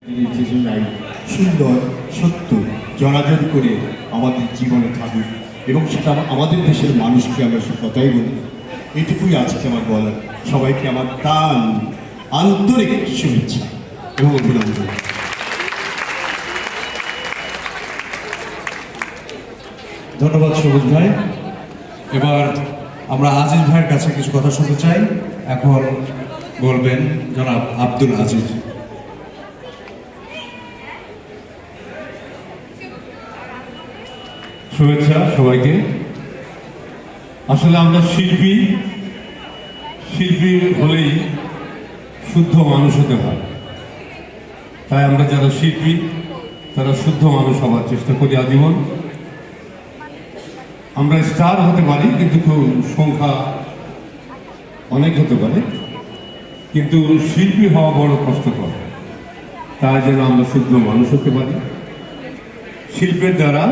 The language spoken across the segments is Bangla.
নাই সুন্দর সত্য জড়াজড়ি করে আমাদের জীবনে থাকুক এবং সেটা আমাদের দেশের মানুষকে আমরা সে কথাই বলব। এটুকুই আজকে আমার বলার। সবাইকে আমার টান আন্তরিক শুভেচ্ছা এবং অভিনন্দন। ধন্যবাদ সবুজ ভাই। এবার আমরা আজিজ ভাইয়ের কাছে কিছু কথা শুনতে চাই। এখন বলবেন জনাব আব্দুল আজিজ। শুভেচ্ছা সবাইকে। আসলে আমরা শিল্পী হলেই শুদ্ধ মানুষ হতে হয়। তাই আমরা যারা শিল্পী তারা শুদ্ধ মানুষ হওয়ার চেষ্টা করি আজীবন। আমরা স্টার হতে পারি, কিন্তু সংখ্যা অনেক হতে পারে, কিন্তু শিল্পী হওয়া বড় কষ্টকর। তাই যেন আমরা শুদ্ধ মানুষ হতে পারি। শিল্পের দ্বারা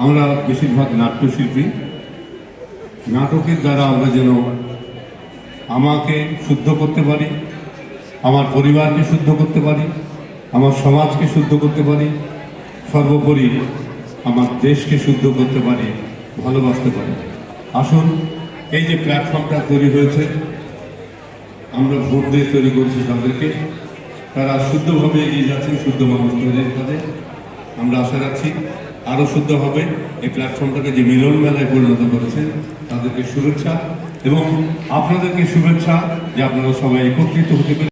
আমরা বেশিরভাগ নাট্যশিল্পী, নাটকের দ্বারা আমরা যেন আমাকে শুদ্ধ করতে পারি, আমার পরিবারকে শুদ্ধ করতে পারি, আমার সমাজকে শুদ্ধ করতে পারি, সর্বোপরি আমার দেশকে শুদ্ধ করতে পারি, ভালোবাসতে পারি। আসুন, এই যে প্ল্যাটফর্মটা তৈরি হয়েছে, আমরা ভোট দিয়ে তৈরি করছি তাদেরকে। তারা শুদ্ধভাবে এগিয়ে যাচ্ছেন শুদ্ধ মানুষ তৈরির কাজে। আমরা আশা রাখছি আরও শুদ্ধ হবে। এই প্ল্যাটফর্মটাকে যে মিলন মেলায় পরিণত করেছেন তাদেরকে শুভেচ্ছা, এবং আপনাদেরকে শুভেচ্ছা যে আপনারা সবাই একত্রিত হতে